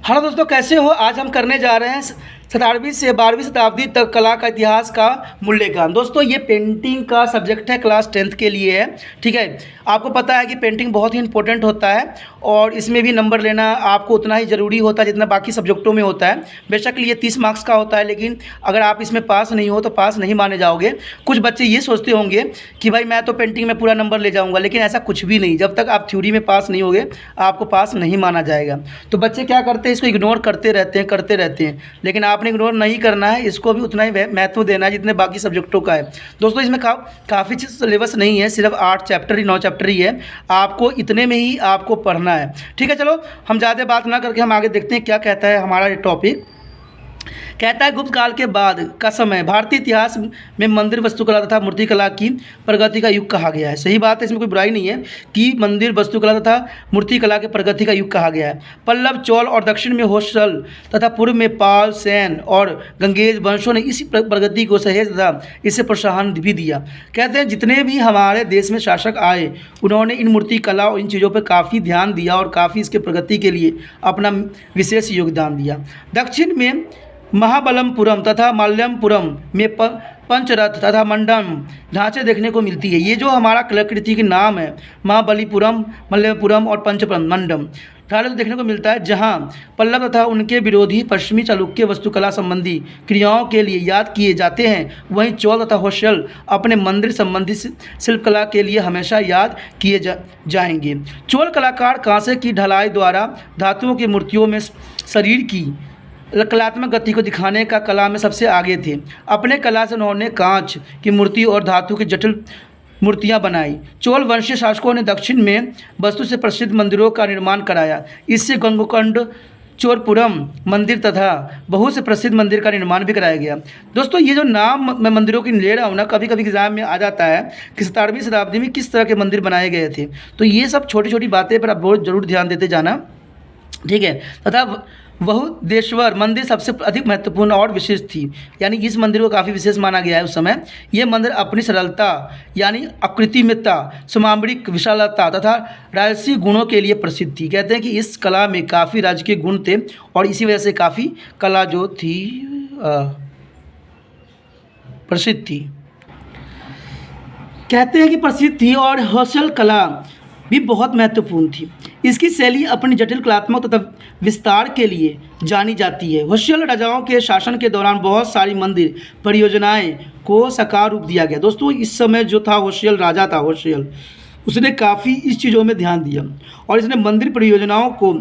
Hello दोस्तों, कैसे हो। आज हम करने जा रहे हैं 17वीं से 12वीं शताब्दी तक कला का इतिहास का मूल्यांकन। दोस्तों ये पेंटिंग का सब्जेक्ट है, क्लास 10th के लिए है। ठीक है, आपको पता है कि पेंटिंग बहुत ही इंपॉर्टेंट होता है और इसमें भी नंबर लेना आपको उतना ही ज़रूरी होता है जितना बाकी सब्जेक्टों में होता है। बेशक ये 30 मार्क्स का होता है, लेकिन अगर आप इसमें पास नहीं हो तो पास नहीं माने जाओगे। कुछ बच्चे ये सोचते होंगे कि भाई मैं तो पेंटिंग में पूरा नंबर ले जाऊँगा, लेकिन ऐसा कुछ भी नहीं। जब तक आप थ्योरी में पास नहीं होगे आपको पास नहीं माना जाएगा। तो बच्चे क्या करते हैं, इसको इग्नोर करते रहते हैं, लेकिन आपने इग्नोर नहीं करना है, इसको भी उतना ही महत्व देना है जितने बाकी सब्जेक्टों का है। दोस्तों इसमें काफ़ी सिलेबस नहीं है, सिर्फ 8 चैप्टर ही 9 चैप्टर ही है, आपको इतने में ही आपको पढ़ना है। ठीक है, चलो हम ज़्यादा बात ना करके हम आगे देखते हैं क्या कहता है हमारा ये टॉपिक। कहता है गुप्त काल के बाद का समय भारतीय इतिहास में मंदिर वास्तुकला तथा मूर्तिकला की प्रगति का युग कहा गया है। सही बात है, इसमें कोई बुराई नहीं है कि मंदिर वास्तुकला तथा मूर्तिकला के प्रगति का युग कहा गया है। पल्लव, चोल और दक्षिण में होयसल तथा पूर्व में पाल, सैन और गंगेज वंशों ने इसी प्रगति को सहेज तथा इसे प्रोत्साहन भी दिया। कहते हैं जितने भी हमारे देश में शासक आए उन्होंने इन मूर्तिकला और इन चीज़ों पर काफ़ी ध्यान दिया और काफ़ी इसके प्रगति के लिए अपना विशेष योगदान दिया। दक्षिण में महाबलमपुरम तथा माल्यमपुरम में पंचरथ तथा मंडम ढांचे देखने को मिलती है। ये जो हमारा कलाकृति के नाम है, महाबलीपुरम, मल्लपुरम और पंचपुरम मंडम ढांचे देखने को मिलता है, जहां पल्लव तथा उनके विरोधी पश्चिमी चालुक्य वास्तुकला संबंधी क्रियाओं के लिए याद किए जाते हैं, वहीं चोल तथा होयसल अपने मंदिर संबंधी शिल्पकला के लिए हमेशा याद किए जाएंगे। चोल कलाकार कांसे की ढलाई द्वारा धातुओं की मूर्तियों में शरीर की कलात्मक गति को दिखाने का कला में सबसे आगे थे। अपने कला से उन्होंने कांच की मूर्ति और धातु की जटिल मूर्तियां बनाई। चोल वंशीय शासकों ने दक्षिण में वस्तु से प्रसिद्ध मंदिरों का निर्माण कराया। इससे गंगोकंड, चोरपुरम मंदिर तथा बहुत से प्रसिद्ध मंदिर का निर्माण भी कराया गया। दोस्तों ये जो नाम मैं मंदिरों की ले रहा हूँ ना, कभी कभी एग्जाम में आ जाता है कि 17वीं शताब्दी में किस तरह के मंदिर बनाए गए थे। तो ये सब छोटी छोटी बातें पर आप बहुत ज़रूर ध्यान देते जाना। ठीक है, तथा बहुदेश्वर मंदिर सबसे अधिक महत्वपूर्ण और विशेष थी, यानी इस मंदिर को काफ़ी विशेष माना गया है उस समय। ये मंदिर अपनी सरलता यानी आकृतिमयता, सामरिक विशालता तथा राजसी गुणों के लिए प्रसिद्ध थी। कहते हैं कि इस कला में काफ़ी राजकीय गुण थे और इसी वजह से काफ़ी कला जो थी प्रसिद्ध थी। कहते हैं कि प्रसिद्ध थी और होयसल कला भी बहुत महत्वपूर्ण थी। इसकी शैली अपनी जटिल कलात्मक तथा विस्तार के लिए जानी जाती है। होयसल राजाओं के शासन के दौरान बहुत सारी मंदिर परियोजनाएं को साकार रूप दिया गया। दोस्तों इस समय जो था होयसल राजा था, होयसल उसने काफ़ी इस चीज़ों में ध्यान दिया और इसने मंदिर परियोजनाओं को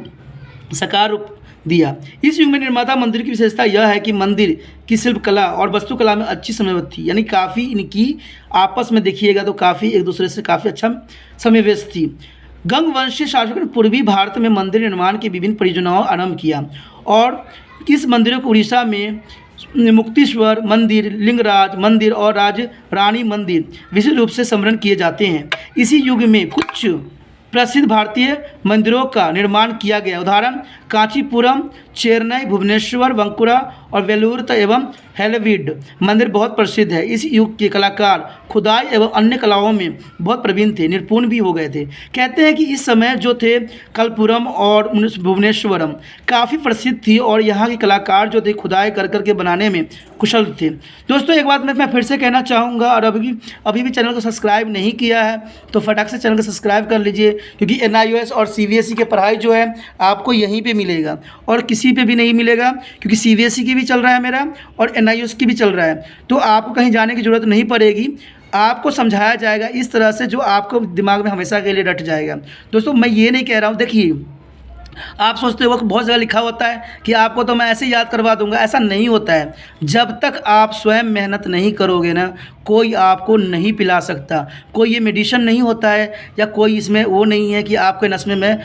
साकार रूप दिया। इस युग में निर्माता मंदिर की विशेषता यह है कि मंदिर की शिल्पकला और वास्तुकला में अच्छी समन्वय थी, यानी काफ़ी इनकी आपस में देखिएगा तो काफ़ी एक दूसरे से काफ़ी अच्छा समन्वय थी। गंग वंशीय शासकों ने पूर्वी भारत में मंदिर निर्माण की विभिन्न परियोजनाओं आरंभ किया और इस मंदिरों को उड़ीसा में मुक्तेश्वर मंदिर, लिंगराज मंदिर और राज रानी मंदिर विशेष रूप से स्मरण किए जाते हैं। इसी युग में कुछ प्रसिद्ध भारतीय मंदिरों का निर्माण किया गया। उदाहरण कांचीपुरम, चेन्नई, भुवनेश्वर, बंकुरा और वेलूर एवं हैदराबाद मंदिर बहुत प्रसिद्ध है। इस युग के कलाकार खुदाई एवं अन्य कलाओं में बहुत प्रवीण थे, निपुण भी हो गए थे। कहते हैं कि इस समय जो थे कलपुरम और भुवनेश्वरम काफ़ी प्रसिद्ध थी और यहाँ के कलाकार जो थे खुदाई कर करके बनाने में कुशल थे। दोस्तों एक बात मैं फिर से कहना चाहूँगा, और अभी भी चैनल को सब्सक्राइब नहीं किया है तो फटाक से चैनल को सब्सक्राइब कर लीजिए, क्योंकि NIOS और CBSE के पढ़ाई जो है आपको यहीं पे मिलेगा और किसी पे भी नहीं मिलेगा, क्योंकि CBSE की भी चल रहा है मेरा और NIOS की भी चल रहा है। तो आपको कहीं जाने की ज़रूरत नहीं पड़ेगी, आपको समझाया जाएगा इस तरह से जो आपको दिमाग में हमेशा के लिए रट जाएगा। दोस्तों मैं ये नहीं कह रहा हूँ, देखिए आप सोचते हो कि बहुत जगह लिखा होता है कि आपको तो मैं ऐसे याद करवा दूंगा, ऐसा नहीं होता है। जब तक आप स्वयं मेहनत नहीं करोगे ना, कोई आपको नहीं पिला सकता। कोई ये मेडिसिन नहीं होता है या कोई इसमें वो नहीं है कि आपके नस में मैं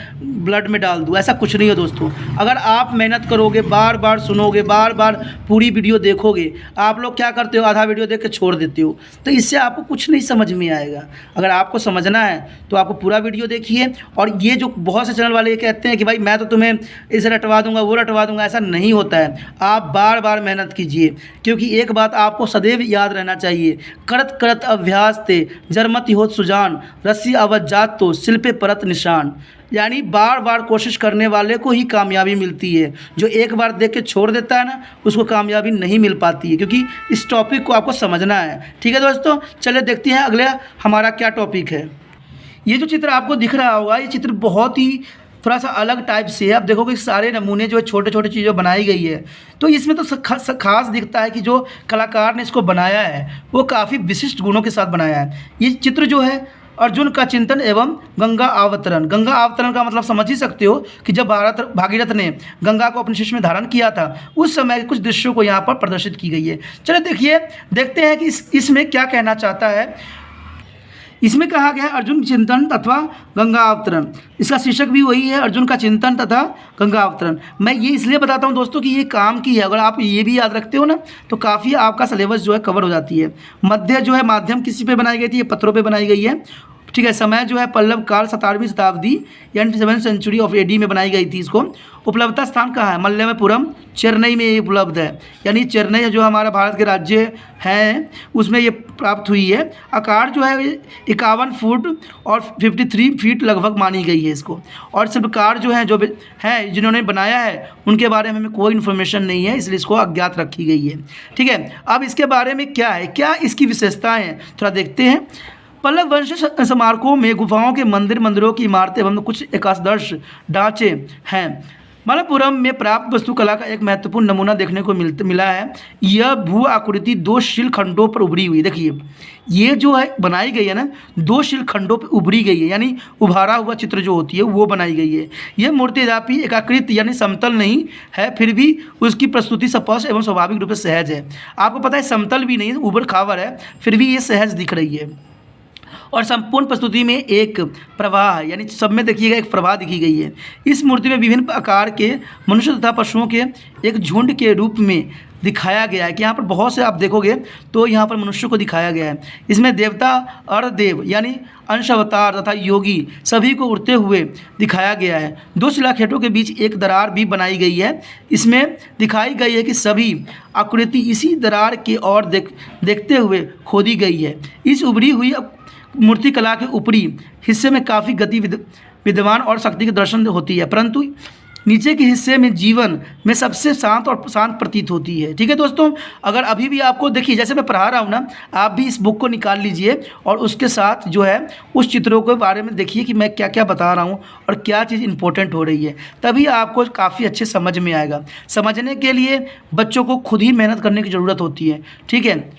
ब्लड में डाल दूँ, ऐसा कुछ नहीं है दोस्तों। अगर आप मेहनत करोगे, बार बार सुनोगे, बार बार पूरी वीडियो देखोगे, आप लोग क्या करते हो आधा वीडियो देख के छोड़ देते हो, तो इससे आपको कुछ नहीं समझ में आएगा। अगर आपको समझना है तो आपको पूरा वीडियो देखिए। और ये जो बहुत से चैनल वाले ये कहते हैं कि भाई मैं तो तुम्हें इसे रटवा दूंगा, वो रटवा दूंगा, ऐसा नहीं होता है। आप बार बार मेहनत कीजिए, क्योंकि एक बात आपको सदैव याद रहना चाहिए, करत करत अभ्यास ते जरमति होत सुजान, रस्सी अवध जात तो शिल्पे परत निशान। यानी बार बार कोशिश करने वाले को ही कामयाबी मिलती है। जो एक बार देख के छोड़ देता है ना, उसको कामयाबी नहीं मिल पाती है, क्योंकि इस टॉपिक को आपको समझना है। ठीक है दोस्तों, चलिए देखते हैं अगले हमारा क्या टॉपिक है। ये जो चित्र आपको दिख रहा होगा, ये चित्र बहुत ही थोड़ा सा अलग टाइप से है। आप देखोगे सारे नमूने जो है छोटे छोटे चीज़ें बनाई गई है, तो इसमें तो खास दिखता है कि जो कलाकार ने इसको बनाया है वो काफ़ी विशिष्ट गुणों के साथ बनाया है। ये चित्र जो है अर्जुन का चिंतन एवं गंगा अवतरण। गंगा अवतरण का मतलब समझ ही सकते हो कि जब भागीरथ ने गंगा को अपने शिष्य में धारण किया था, उस समय कुछ दृश्यों को यहाँ पर प्रदर्शित की गई है। चलिए देखते हैं कि इसमें क्या कहना चाहता है। इसमें कहा गया है अर्जुन चिंतन तथा गंगा अवतरण। इसका शीर्षक भी वही है, अर्जुन का चिंतन तथा गंगा अवतरण। मैं ये इसलिए बताता हूँ दोस्तों कि ये काम की है, अगर आप ये भी याद रखते हो ना तो काफ़ी आपका सिलेबस जो है कवर हो जाती है। मध्य जो है माध्यम किसी पे बनाई गई थी, ये पत्थरों पे बनाई गई है। ठीक है, समय जो है पल्लव काल 17वीं शताब्दी यानी 7th सेंचुरी ऑफ AD में बनाई गई थी इसको। उपलब्धता स्थान कहाँ है? मल्लपुरम, चेन्नई में ये उपलब्ध है। यानी चेन्नई जो हमारा भारत के राज्य है उसमें ये प्राप्त हुई है। आकार जो है 51 फुट और 53 फीट लगभग मानी गई है इसको। और शिल्पकार जो है जिन्होंने बनाया है उनके बारे में हमें कोई इन्फॉर्मेशन नहीं है, इसलिए इसको अज्ञात रखी गई है। ठीक है, अब इसके बारे में क्या है, क्या इसकी विशेषताएँ हैं, थोड़ा देखते हैं। पल्लव वंश स्मारकों में गुफाओं के मंदिरों की इमारतें एवं कुछ एकादश ढांचे हैं। मलप्पुरम में प्राप्त वास्तुकला का एक महत्वपूर्ण नमूना देखने को मिला है। यह भू आकृति 2 शिलखंडों पर उभरी हुई। देखिए ये जो है बनाई गई है ना, 2 शिलखंडों पर उभरी गई है, यानी उभारा हुआ चित्र जो होती है वो बनाई गई है। यह मूर्ति यद्यपि एकाकृत यानी समतल नहीं है, फिर भी उसकी प्रस्तुति स्पष्ट एवं स्वाभाविक रूप से सहज है। आपको पता है समतल भी नहीं, ऊबड़ खाबड़ है, फिर भी ये सहज दिख रही है। और संपूर्ण प्रस्तुति में एक प्रवाह यानी सब में देखिएगा एक प्रवाह दिखी गई है। इस मूर्ति में विभिन्न आकार के मनुष्य तथा पशुओं के एक झुंड के रूप में दिखाया गया है कि यहाँ पर बहुत से आप देखोगे तो यहाँ पर मनुष्य को दिखाया गया है। इसमें देवता अर्धदेव यानी अंश अवतार तथा योगी सभी को उड़ते हुए दिखाया गया है। 2 शिलाखेटों के बीच एक दरार भी बनाई गई है। इसमें दिखाई गई है कि सभी आकृति इसी दरार की ओर देखते हुए खोदी गई है। इस उभरी हुई मूर्ति कला के ऊपरी हिस्से में काफ़ी गति विद्यमान और शक्ति के दर्शन होती है, परंतु नीचे के हिस्से में जीवन में सबसे शांत प्रतीत होती है। ठीक है दोस्तों, अगर अभी भी आपको देखिए जैसे मैं पढ़ा रहा हूँ ना, आप भी इस बुक को निकाल लीजिए और उसके साथ जो है उस चित्रों के बारे में देखिए कि मैं क्या क्या बता रहा हूँ और क्या चीज़ इंपॉर्टेंट हो रही है, तभी आपको काफ़ी अच्छे समझ में आएगा। समझने के लिए बच्चों को खुद ही मेहनत करने की ज़रूरत होती है। ठीक है,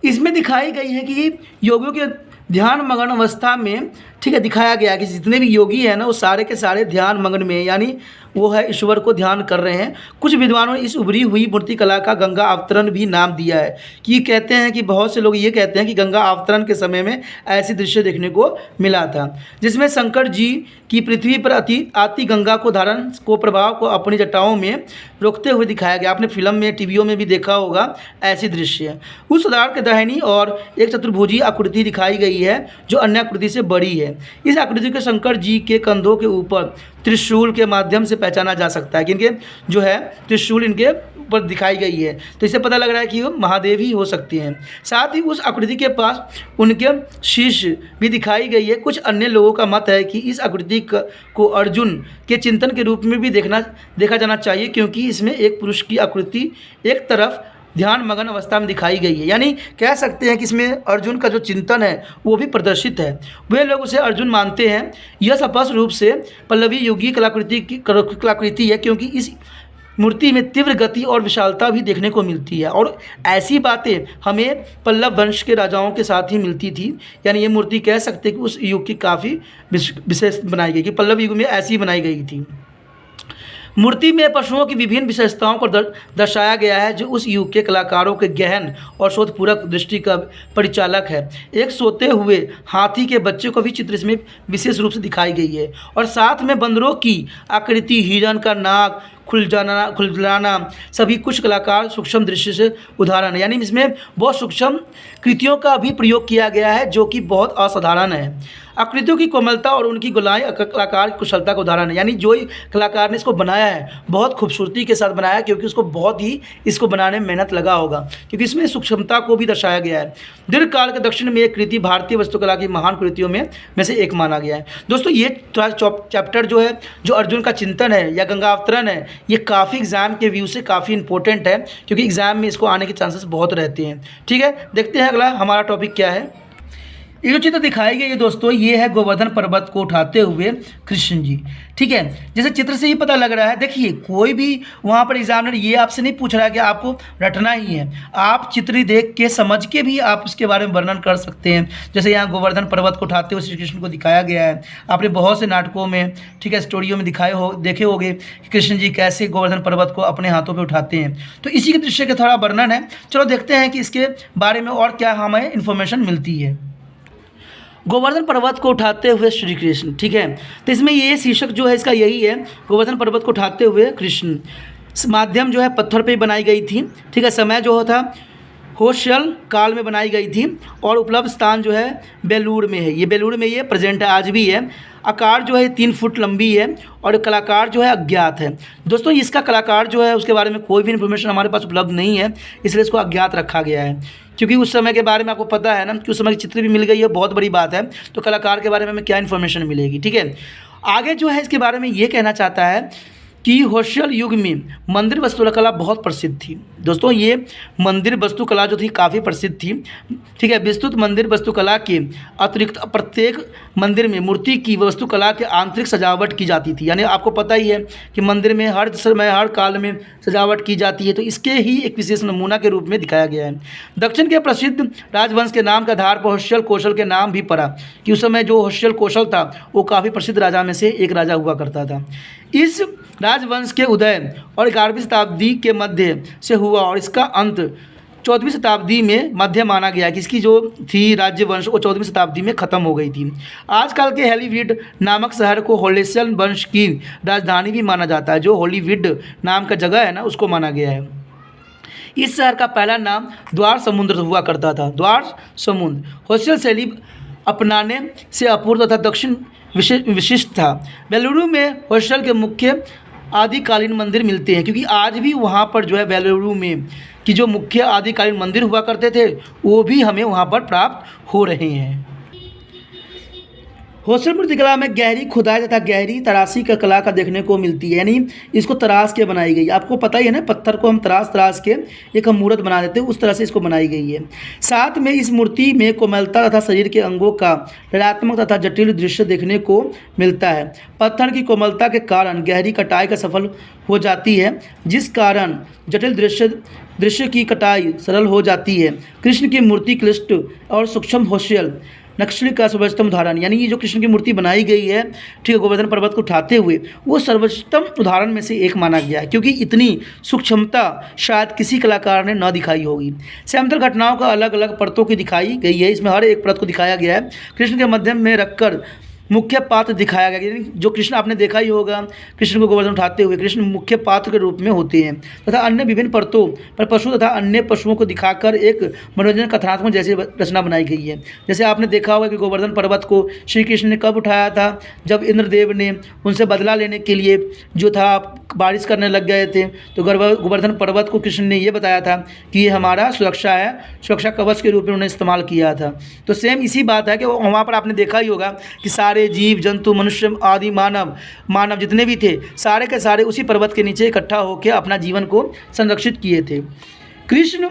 इसमें दिखाई गई है कि योगियों के ध्यान मग्न अवस्था में, ठीक है, दिखाया गया कि जितने भी योगी हैं ना वो सारे के सारे ध्यान मग्न में, यानी वो है ईश्वर को ध्यान कर रहे हैं। कुछ विद्वानों ने इस उभरी हुई मूर्ति कला का गंगा अवतरण भी नाम दिया है। कि कहते हैं कि बहुत से लोग ये कहते हैं कि गंगा अवतरण के समय में ऐसी दृश्य देखने को मिला था जिसमें शंकर जी की पृथ्वी पर आती गंगा को धारण को प्रभाव को अपनी जटाओं में रोकते हुए दिखाया गया। आपने फिल्म में टीवियों में भी देखा होगा ऐसी दृश्य। उस दरार के दाहिनी और एक चतुर्भुजी आकृति दिखाई गई है जो अन्य आकृति से बड़ी है। इस आकृति को शंकर जी के कंधों के ऊपर त्रिशूल के माध्यम से पहचाना जा सकता है कि इनके जो है त्रिशूल इनके ऊपर दिखाई गई है, तो इससे पता लग रहा है कि वो महादेव ही हो सकती हैं। साथ ही उस आकृति के पास उनके शीश भी दिखाई गई है। कुछ अन्य लोगों का मत है कि इस आकृति को अर्जुन के चिंतन के रूप में भी देखा जाना चाहिए, क्योंकि इसमें एक पुरुष की आकृति एक तरफ ध्यान मगन अवस्था में दिखाई गई है। यानी कह सकते हैं कि इसमें अर्जुन का जो चिंतन है वो भी प्रदर्शित है। वे लोग उसे अर्जुन मानते हैं। यह स्पष्ट रूप से पल्लवी युगीय कलाकृति है, क्योंकि इस मूर्ति में तीव्र गति और विशालता भी देखने को मिलती है। और ऐसी बातें हमें पल्लव वंश के राजाओं के साथ ही मिलती थी। यानी ये मूर्ति कह सकते हैं कि उस युग की काफ़ी विशेष बनाई गई, कि पल्लव युग में ऐसी बनाई गई थी। मूर्ति में पशुओं की विभिन्न विशेषताओं को दर्शाया गया है जो उस युग के कलाकारों के गहन और शोधपूर्वक दृष्टि का परिचालक है। एक सोते हुए हाथी के बच्चे को भी चित्र इसमें विशेष रूप से दिखाई गई है। और साथ में बंदरों की आकृति, हिरन का नाक खुलजाना सभी कुछ कलाकार सूक्ष्म दृश्य से उदाहरण है। यानी इसमें बहुत सूक्ष्म कृतियों का भी प्रयोग किया गया है जो कि बहुत असाधारण है। आकृतियों की कोमलता और उनकी गोलाई कलाकार की कुशलता का उदाहरण है। यानी जो कलाकार ने इसको बनाया है बहुत खूबसूरती के साथ बनाया है, क्योंकि उसको बहुत ही इसको बनाने में मेहनत लगा होगा, क्योंकि इसमें सूक्ष्मता को भी दर्शाया गया है। दीर्घकाल के दक्षिण में एक कृति भारतीय वास्तुकला की महान कृतियों में से एक माना गया है। दोस्तों ये चैप्टर जो है, जो अर्जुन का चिंतन है या गंगा अवतरण है, ये काफ़ी एग्जाम के व्यू से काफ़ी इंपॉर्टेंट है, क्योंकि एग्जाम में इसको आने के चांसेस बहुत रहते हैं। ठीक है, देखते हैं अगला हमारा टॉपिक क्या है। ये जो चित्र दिखाई गई है दोस्तों, ये है गोवर्धन पर्वत को उठाते हुए कृष्ण जी। ठीक है, जैसे चित्र से ही पता लग रहा है, देखिए कोई भी वहाँ पर एग्जामिनर ये आपसे नहीं पूछ रहा है कि आपको रटना ही है, आप चित्र देख के समझ के भी आप उसके बारे में वर्णन कर सकते हैं। जैसे यहाँ गोवर्धन पर्वत को उठाते हुए श्री कृष्ण को दिखाया गया है। आपने बहुत से नाटकों में, ठीक है, स्टोरियों में देखे होंगे कि कृष्ण जी कैसे गोवर्धन पर्वत को अपने हाथों पर उठाते हैं। तो इसी के दृश्य का थोड़ा वर्णन है। चलो देखते हैं कि इसके बारे में और क्या हमें इन्फॉर्मेशन मिलती है। गोवर्धन पर्वत को उठाते हुए श्री कृष्ण। ठीक है, तो इसमें ये शीर्षक जो है इसका यही है, गोवर्धन पर्वत को उठाते हुए कृष्ण। माध्यम जो है पत्थर पे बनाई गई थी। ठीक है, समय जो था होशल काल में बनाई गई थी और उपलब्ध स्थान जो है बेलूर में है। ये बेलूर में ये प्रेजेंट है, आज भी है। आकार जो है 3 फुट लंबी है और कलाकार जो है अज्ञात है। दोस्तों इसका कलाकार जो है उसके बारे में कोई भी इन्फॉर्मेशन हमारे पास उपलब्ध नहीं है, इसलिए इसको अज्ञात रखा गया है। क्योंकि उस समय के बारे में आपको पता है ना कि उस समय की चित्र भी मिल गई है, बहुत बड़ी बात है। तो कलाकार के बारे में हमें क्या इन्फॉर्मेशन मिलेगी। ठीक है, आगे जो है इसके बारे में ये कहना चाहता है कि होशल युग में मंदिर वास्तुकला बहुत प्रसिद्ध थी। दोस्तों ये मंदिर वास्तुकला जो थी काफ़ी प्रसिद्ध थी। ठीक है, विस्तृत मंदिर वास्तुकला के अतिरिक्त प्रत्येक मंदिर में मूर्ति की वास्तुकला के आंतरिक सजावट की जाती थी। यानी आपको पता ही है कि मंदिर में हर समय हर काल में सजावट की जाती है, तो इसके ही एक विशेष नमूना के रूप में दिखाया गया है। दक्षिण के प्रसिद्ध राजवंश के नाम के आधार पर होशल कौशल के नाम भी पड़ा कि उस समय जो होशल कौशल था वो काफ़ी प्रसिद्ध राजा में से एक राजा हुआ करता था। इस राजवंश के उदय और 11वीं शताब्दी के मध्य से हुआ और इसका अंत 14वीं शताब्दी में मध्य माना गया कि इसकी जो थी राज्यवंश वो 14वीं शताब्दी में ख़त्म हो गई थी। आजकल के हॉलीवुड नामक शहर को होलिस्टियन वंश की राजधानी भी माना जाता है। जो हॉलीवुड नाम का जगह है ना, उसको माना गया है। इस शहर का पहला नाम द्वार समुद्र हुआ करता था। द्वार समुद्र होस्टल शैली अपनाने से अपूर्व तथा दक्षिण विशिष्ट था। बेलुरु में होस्टल के मुख्य आदिकालीन मंदिर मिलते हैं, क्योंकि आज भी वहाँ पर जो है बेलुरु में कि जो मुख्य आदिकालीन मंदिर हुआ करते थे वो भी हमें वहाँ पर प्राप्त हो रहे हैं। होस्टल मूर्तिकला में गहरी खुदाई तथा गहरी तराशी का कला का देखने को मिलती है। यानी इसको तराश के बनाई गई। आपको पता ही है ना, पत्थर को हम तराश के एक हम मूर्त बना देते हैं, उस तरह से इसको बनाई गई है। साथ में इस मूर्ति में कोमलता तथा शरीर के अंगों का ऋणात्मक तथा जटिल दृश्य देखने को मिलता है। पत्थर की कोमलता के कारण गहरी कटाई का सफल हो जाती है, जिस कारण जटिल दृश्य की कटाई सरल हो जाती है। कृष्ण की मूर्ति क्लिष्ट और सूक्ष्म होस्टल नक्शली का सर्वोत्तम उदाहरण, यानी ये जो कृष्ण की मूर्ति बनाई गई है, ठीक है, गोवर्धन पर्वत को उठाते हुए, वो सर्वोत्तम उदाहरण में से एक माना गया है, क्योंकि इतनी सूक्ष्मता शायद किसी कलाकार ने न दिखाई होगी। समतल घटनाओं का अलग अलग परतों की दिखाई गई है। इसमें हर एक परत को दिखाया गया है। कृष्ण के मध्यम में रखकर मुख्य पात्र दिखाया गया, यानी जो कृष्ण आपने देखा ही होगा, कृष्ण को गोवर्धन उठाते हुए कृष्ण मुख्य पात्र के रूप में होते हैं, तथा अन्य विभिन्न परतों पर पशु तथा अन्य पशुओं को दिखाकर एक मनोरंजन कथात्मक जैसी रचना बनाई गई है। जैसे आपने देखा होगा कि गोवर्धन पर्वत को श्री कृष्ण ने कब उठाया था, जब इंद्रदेव ने उनसे बदला लेने के लिए जो था बारिश करने लग गए थे, तो गोवर्धन पर्वत को कृष्ण ने ये बताया था कि ये हमारा सुरक्षा है, सुरक्षा कवच के रूप में उन्होंने इस्तेमाल किया था। तो सेम इसी बात है कि वहाँ पर आपने देखा ही होगा कि सारे जीव जंतु मनुष्य आदि मानव जितने भी थे सारे के सारे उसी पर्वत के नीचे इकट्ठा होकर अपना जीवन को संरक्षित किए थे। कृष्ण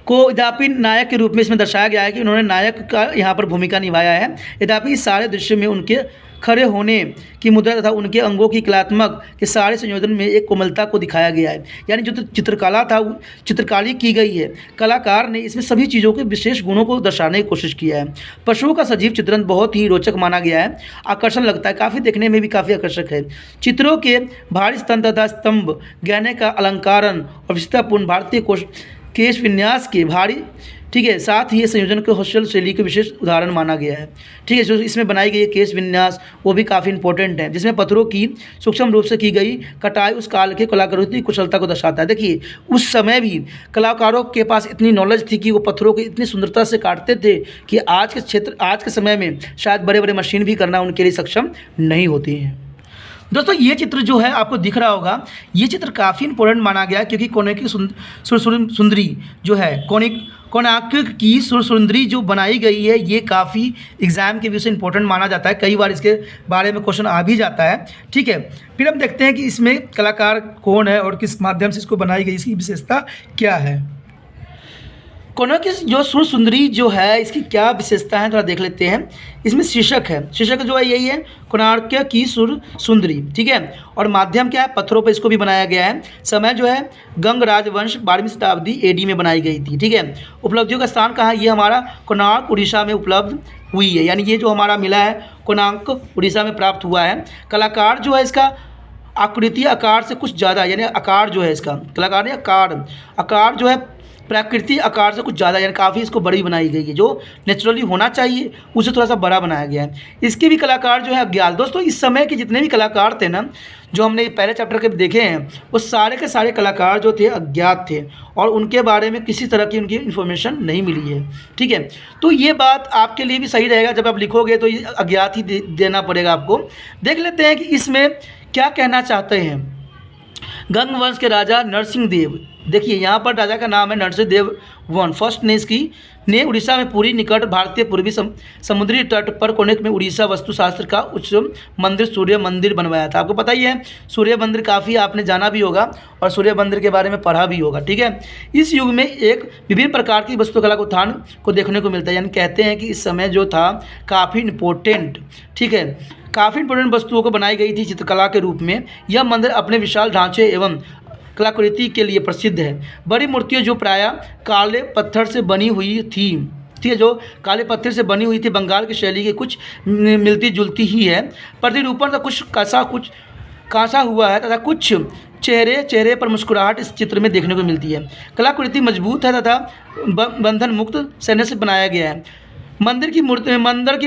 को यद्यपि नायक के रूप में इसमें दर्शाया गया है कि उन्होंने नायक का यहाँ पर भूमिका निभाया है, यद्यपि इस सारे दृश्य में उनके खड़े होने की मुद्रा तथा उनके अंगों की कलात्मक के सारे संयोजन में एक कोमलता को दिखाया गया है। यानी जो चित्रकला था, चित्रकारी की गई है, कलाकार ने इसमें सभी चीज़ों के विशेष गुणों को दर्शाने की कोशिश किया है। पशुओं का सजीव चित्रण बहुत ही रोचक माना गया है, आकर्षण लगता है, काफ़ी देखने में भी काफ़ी आकर्षक है। चित्रों के भारी स्तंभ तथा स्तंभ गहने का अलंकारण और विशेषतापूर्ण भारतीय केश विन्यास के भारी ठीक है। साथ ही ये संयोजन के हॉस्टल शैली के विशेष उदाहरण माना गया है। ठीक है। जो इसमें बनाई गई केश विन्यास वो भी काफ़ी इंपॉर्टेंट है, जिसमें पत्थरों की सूक्ष्म रूप से की गई कटाई उस काल के कलाकारों की कुशलता को दर्शाता है। देखिए उस समय भी कलाकारों के पास इतनी नॉलेज थी कि वो पत्थरों को इतनी सुंदरता से काटते थे कि आज के समय में शायद बड़े बड़े मशीन भी करना उनके लिए सक्षम नहीं होती हैं। दोस्तों ये चित्र जो है आपको दिख रहा होगा, ये चित्र काफ़ी इंपॉर्टेंट माना गया क्योंकि कोणार्क की सुंदरी जो है कोणार्क की सुंदरी जो बनाई गई है ये काफ़ी एग्जाम के व्यू से इंपॉर्टेंट माना जाता है। कई बार इसके बारे में क्वेश्चन आ भी जाता है। ठीक है। फिर हम देखते हैं कि इसमें कलाकार कौन है और किस माध्यम से इसको बनाई गई, इसकी विशेषता क्या है। कोणार्क की जो सुंदरी जो है इसकी क्या विशेषता है थोड़ा देख लेते हैं। इसमें शीर्षक है, शीर्षक जो है यही है कोणार्क की सुंदरी। ठीक है। और माध्यम क्या है, पत्थरों पर इसको भी बनाया गया है। समय जो है गंग राजवंश 12वीं शताब्दी AD में बनाई गई थी। ठीक है। उपलब्धियों का स्थान कहाँ है, ये हमारा कोणार्क उड़ीसा में उपलब्ध हुई है, यानी ये जो हमारा मिला है कोणार्क उड़ीसा में प्राप्त हुआ है। कलाकार जो है इसका आकृति आकार से कुछ ज़्यादा, यानी आकार जो है इसका कलाकार ने आकार जो है प्राकृतिक आकार से कुछ ज़्यादा, यानी काफ़ी इसको बड़ी बनाई गई है। जो नेचुरली होना चाहिए उससे थोड़ा सा बड़ा बनाया गया है। इसके भी कलाकार जो है अज्ञात। दोस्तों इस समय के जितने भी कलाकार थे ना, जो हमने पहले चैप्टर के देखे हैं, वो सारे के सारे कलाकार जो थे अज्ञात थे और उनके बारे में किसी तरह की उनकी इन्फॉर्मेशन नहीं मिली है। ठीक है। तो ये बात आपके लिए भी सही रहेगा, जब आप लिखोगे तो ये अज्ञात ही देना पड़ेगा आपको। देख लेते हैं कि इसमें क्या कहना चाहते हैं। गंग वंश के राजा नरसिंह देव, देखिए यहाँ पर राजा का नाम है नरसिंह देव वन फर्स्ट ने उड़ीसा में पूरी निकट भारतीय पूर्वी समुद्री तट पर कोणार्क में उड़ीसा वास्तुशास्त्र का उच्च मंदिर सूर्य मंदिर बनवाया था। आपको पता ही है सूर्य मंदिर काफ़ी आपने जाना भी होगा और सूर्य मंदिर के बारे में पढ़ा भी होगा। ठीक है। इस युग में एक विभिन्न प्रकार की वास्तुकला को उत्थान को देखने को मिलता है, यानी कहते हैं कि इस समय जो था काफ़ी इम्पोर्टेंट, ठीक है, काफ़ी इंपॉर्टेंट वस्तुओं को बनाई गई थी चित्रकला के रूप में। यह मंदिर अपने विशाल ढांचे एवं कलाकृति के लिए प्रसिद्ध है। बड़ी मूर्तियाँ जो प्रायः काले पत्थर से बनी हुई थी, ठीक है, जो काले पत्थर से बनी हुई थी, बंगाल की शैली के कुछ मिलती जुलती ही है। प्रतिरूपण का कुछ कासा हुआ है तथा कुछ चेहरे पर मुस्कुराहट इस चित्र में देखने को मिलती है। कलाकृति मजबूत है तथा बंधन मुक्त सैन्य से बनाया गया है। मंदिर की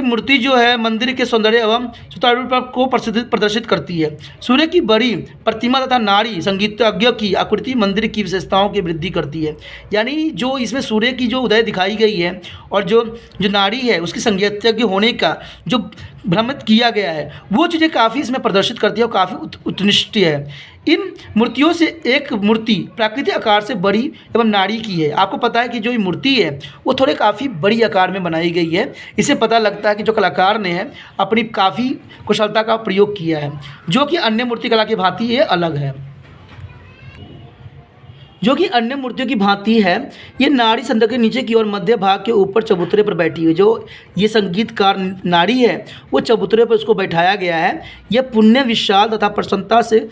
मूर्ति जो है मंदिर के सौंदर्य एवं सुचारुता को प्रदर्शित करती है। सूर्य की बड़ी प्रतिमा तथा नारी संगीतज्ञ की आकृति मंदिर की विशेषताओं की वृद्धि करती है। यानी जो इसमें सूर्य की जो उदय दिखाई गई है और जो नारी है उसकी संगीतज्ञ होने का जो भ्रमित किया गया है, वो चीज़ें काफ़ी इसमें प्रदर्शित करती है और काफ़ी उत्कृष्ट है। इन मूर्तियों से एक मूर्ति प्राकृतिक आकार से बड़ी एवं नारी की है। आपको पता है कि जो ये मूर्ति है वो थोड़े काफ़ी बड़ी आकार में बनाई गई है। इससे पता लगता है कि जो कलाकार ने है अपनी काफ़ी कुशलता का प्रयोग किया है, जो कि अन्य मूर्तिकला की भांति ये अलग है, जो कि अन्य मूर्तियों की भांति है। ये नारी संध्या के नीचे की ओर मध्य भाग के ऊपर चबूतरे पर बैठी हुई, जो ये संगीतकार नारी है वो चबूतरे पर उसको बैठाया गया है। यह पुण्य विशाल तथा प्रसन्नता से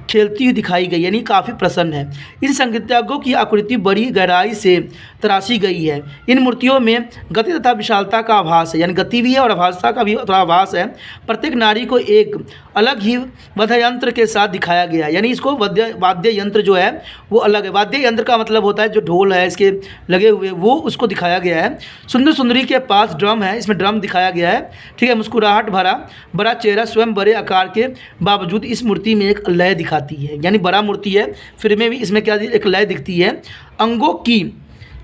खेलती हुई दिखाई गई, यानी काफ़ी प्रसन्न है। इन संगीतज्ञों की आकृति बड़ी गहराई से तराशी गई है। इन मूर्तियों में गति तथा विशालता का आभास है, यानी गति भी है और आभासता का भी थोड़ा आभास है। प्रत्येक नारी को एक अलग ही वाद्य यंत्र के साथ दिखाया गया है, यानी इसको वाद्य यंत्र जो है वो अलग है। वाद्य यंत्र का मतलब होता है जो ढोल है इसके लगे हुए, वो उसको दिखाया गया है। सुंदरी के पास ड्रम है, इसमें ड्रम दिखाया गया है। ठीक है। मुस्कुराहट भरा बड़ा चेहरा स्वयं बड़े आकार के बावजूद इस मूर्ति में एक लय दिखाती है, यानी बड़ा मूर्ति है फिर में भी इसमें क्या एक लय दिखती है। अंगों की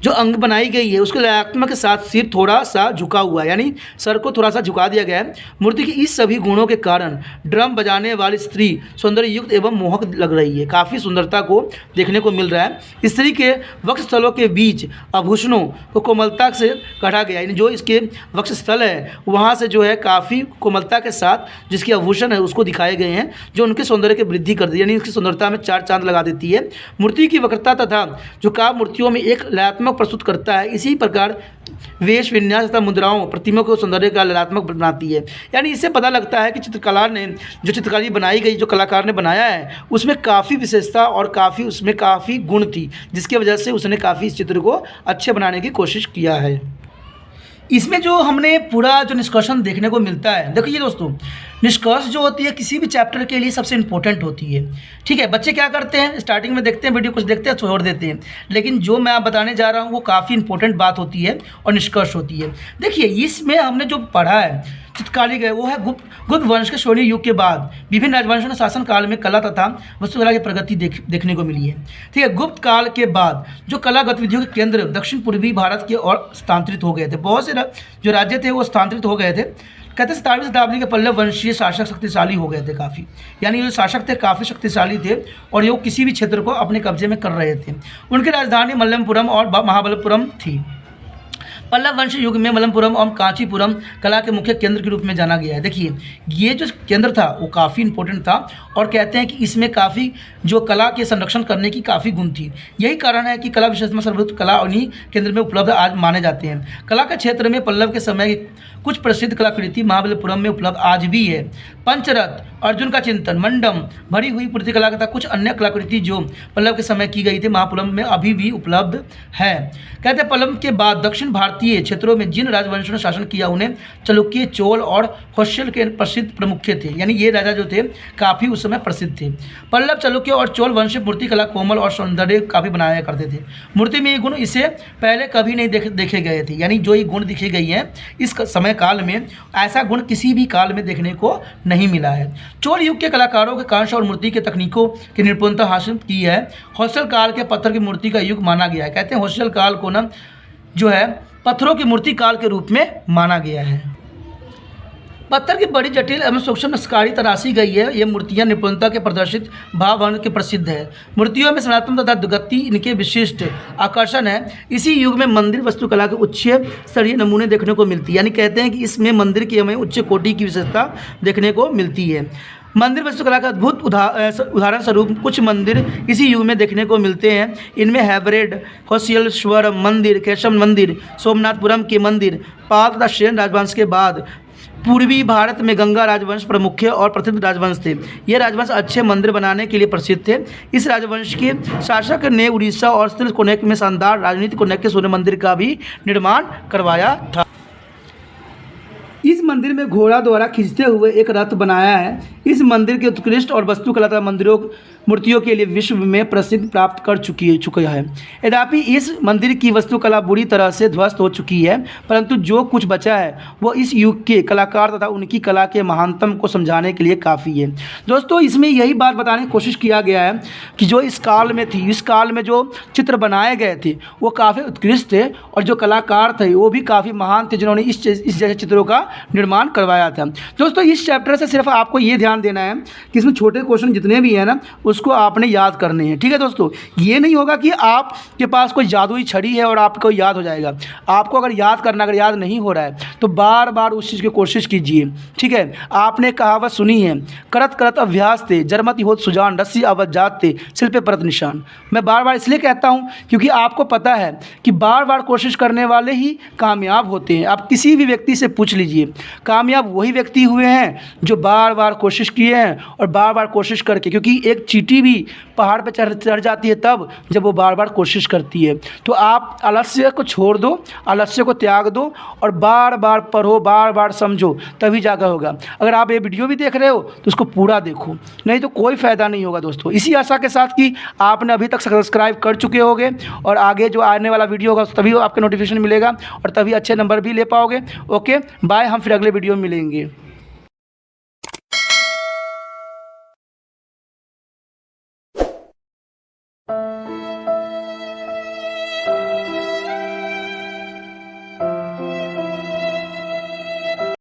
जो अंग बनाई गई है उसके लयात्मक के साथ सिर थोड़ा सा झुका हुआ है, यानी सर को थोड़ा सा झुका दिया गया है। मूर्ति की इस सभी गुणों के कारण ड्रम बजाने वाली स्त्री सौंदर्य युक्त एवं मोहक लग रही है, काफ़ी सुंदरता को देखने को मिल रहा है। स्त्री के वक्षस्थलों के बीच आभूषणों को कोमलता से काटा गया, यानी जो इसके वक्षस्थल है वहाँ से जो है काफ़ी कोमलता के साथ जिसकी आभूषण है उसको दिखाए गए हैं, जो उनके सौंदर्य की वृद्धि करती है, यानी इसकी सुंदरता में चार चांद लगा देती है। मूर्ति की वक्रता तथा झुकाव मूर्तियों में एक लयात्मक प्रस्तुत करता है। इसी प्रकार वेश विन्यास तथा मुद्राओं प्रतिमा को सौंदर्य का ललात्मक बनाती है। यानी इससे पता लगता है कि चित्रकला ने जो चित्रकारी बनाई गई, जो कलाकार ने बनाया है उसमें काफ़ी विशेषता और काफ़ी उसमें काफ़ी गुण थी, जिसकी वजह से उसने काफ़ी इस चित्र को अच्छे बनाने की कोशिश किया है। इसमें जो हमने पूरा जो निष्कर्षण देखने को मिलता है, देखिए दोस्तों निष्कर्ष जो होती है किसी भी चैप्टर के लिए सबसे इम्पोर्टेंट होती है। ठीक है, बच्चे क्या करते हैं, स्टार्टिंग में देखते हैं वीडियो, कुछ देखते हैं छोड़ देते हैं, लेकिन जो मैं आप बताने जा रहा हूँ वो काफ़ी इंपॉर्टेंट बात होती है और निष्कर्ष होती है। देखिए, इसमें हमने जो पढ़ा है चित्रकालिक है, वो है गुप्त वंश के स्वर्णिम युग के बाद विभिन्न राजवंशों ने शासन काल में कला तथा वास्तुकला की प्रगति देखने को मिली है। ठीक है, गुप्त काल के बाद जो कला गतिविधियों के केंद्र दक्षिण पूर्वी भारत की ओर स्थानांतरित हो गए थे। बहुत से जो राज्य थे वो स्थानांतरित हो गए थे। कहते 17वीं शताब्दी के पल्लव वंशीय शासक शक्तिशाली हो गए थे काफ़ी, यानी जो शासक थे काफ़ी शक्तिशाली थे और ये किसी भी क्षेत्र को अपने कब्जे में कर रहे थे। उनकी राजधानी मल्लपुरम और महाबलीपुरम थी। पल्लव वंश युग में मलमपुरम और कांचीपुरम कला के मुख्य केंद्र के रूप में जाना गया है। देखिए, ये जो केंद्र था वो काफ़ी इंपॉर्टेंट था और कहते हैं कि इसमें काफ़ी जो कला के संरक्षण करने की काफ़ी गुण थी। यही कारण है कि कला विशेषता सर्वोत्तम कला उन्हीं केंद्र में उपलब्ध आज माने जाते हैं। कला के क्षेत्र में पल्लव के समय कुछ प्रसिद्ध कलाकृति महाबलीपुरम में उपलब्ध आज भी है। पंचरथ, अर्जुन का चिंतन, मंडम, भरी हुई मूर्तिकला तथा कुछ अन्य कलाकृति जो पल्लव के समय की गई थी महाबलीपुरम में अभी भी उपलब्ध है। कहते हैं पल्लव के बाद दक्षिण भारतीय क्षेत्रों में जिन राजवंशों ने शासन किया उन्हें चालुक्य, चोल और होयसल के प्रसिद्ध प्रमुख थे, यानी ये राजा जो थे काफ़ी उस समय प्रसिद्ध थे। पल्लव, चालुक्य और चोल वंश मूर्तिकला कोमल और सौंदर्य काफ़ी बनाया करते थे। मूर्ति में ये गुण इससे पहले कभी नहीं देखे गए थे, यानी जो ये गुण दिखे गई हैं इस समय काल में, ऐसा गुण किसी भी काल में देखने को नहीं मिला है। चोल युग के कलाकारों के कांस्य और मूर्ति के तकनीकों की निपुणता हासिल की है। होयसल काल के पत्थर की मूर्ति का युग माना गया है। कहते हैं होयसल काल को ना जो है पत्थरों की मूर्ति काल के रूप में माना गया है। पत्थर की बड़ी जटिल एवं सूक्ष्म नक्शकारी तराशी गई है। ये मूर्तियां निपुणता के प्रदर्शित भाव वर्ण के प्रसिद्ध है। मूर्तियों में सनातन तथा गति इनके विशिष्ट आकर्षण है। इसी युग में मंदिर वास्तुकला के उच्च स्तरीय नमूने देखने को मिलती है, यानी कहते हैं कि इसमें मंदिर की हमें उच्च कोटि की विशेषता देखने को मिलती है। मंदिर वास्तुकला का अद्भुत उदाहरण स्वरूप कुछ मंदिर इसी युग में देखने को मिलते हैं। इनमें हैबरेड, होयसलेश्वरम मंदिर, केशव मंदिर, सोमनाथपुरम के मंदिर, पाल तथा सेन राजवंश के बाद पूर्वी भारत में गंगा राजवंश प्रमुख और प्रसिद्ध राजवंश थे। ये राजवंश अच्छे मंदिर बनाने के लिए प्रसिद्ध थे। इस राजवंश के शासक ने उड़ीसा और तिलकोनेक में शानदार राजनीतिक कोनेक के सूर्य मंदिर का भी निर्माण करवाया था। इस मंदिर में घोड़ा द्वारा खींचते हुए एक रथ बनाया है। इस मंदिर के उत्कृष्ट और वास्तुकला तथा मूर्तियों के लिए विश्व में प्रसिद्ध प्राप्त कर चुका है। यद्यपि इस मंदिर की वास्तुकला बुरी तरह से ध्वस्त हो चुकी है, परंतु जो कुछ बचा है वो इस युग के कलाकार तथा उनकी कला के महानतम को समझाने के लिए काफ़ी है। दोस्तों, इसमें यही बात बताने की कोशिश किया गया है कि जो इस काल में थी, इस काल में जो चित्र बनाए गए थे वो काफ़ी उत्कृष्ट थे और जो कलाकार थे वो भी काफ़ी महान थे जिन्होंने इस जैसे चित्रों का निर्माण करवाया था। दोस्तों, इस चैप्टर से सिर्फ आपको ये ध्यान देना है कि इसमें छोटे क्वेश्चन जितने भी हैं ना उसको आपने याद करने हैं। ठीक है दोस्तों, ये नहीं होगा कि आपके पास कोई जादुई छड़ी है और आपको याद हो जाएगा। आपको अगर याद करना, अगर याद नहीं हो रहा है तो बार बार उस चीज़ की कोशिश कीजिए। ठीक है, आपने कहावत सुनी है, करत करत अभ्यास थे, जरमति होत सुजान, रस्सी अवध जात थे, सिर पे परत निशान। मैं बार बार इसलिए कहता हूँ क्योंकि आपको पता है कि बार बार कोशिश करने वाले ही कामयाब होते हैं। आप किसी भी व्यक्ति से पूछ लीजिए, कामयाब वही व्यक्ति हुए हैं जो बार बार कोशिश किए हैं और बार बार कोशिश करके, क्योंकि एक चींटी भी पहाड़ पर चढ़ जाती है तब जब वो बार बार कोशिश करती है। तो आप आलस्य को छोड़ दो, आलस्य को त्याग दो और बार बार पढ़ो, बार बार समझो, तभी जाकर होगा। अगर आप ये वीडियो भी देख रहे हो तो उसको पूरा देखो, नहीं तो कोई फ़ायदा नहीं होगा। दोस्तों, इसी आशा के साथ कि आपने अभी तक सब्सक्राइब कर चुके होंगे और आगे जो आने वाला वीडियो होगा तभी आपको नोटिफिकेशन मिलेगा और तभी अच्छे नंबर भी ले पाओगे। ओके बाय, हम फिर अगले वीडियो में मिलेंगे।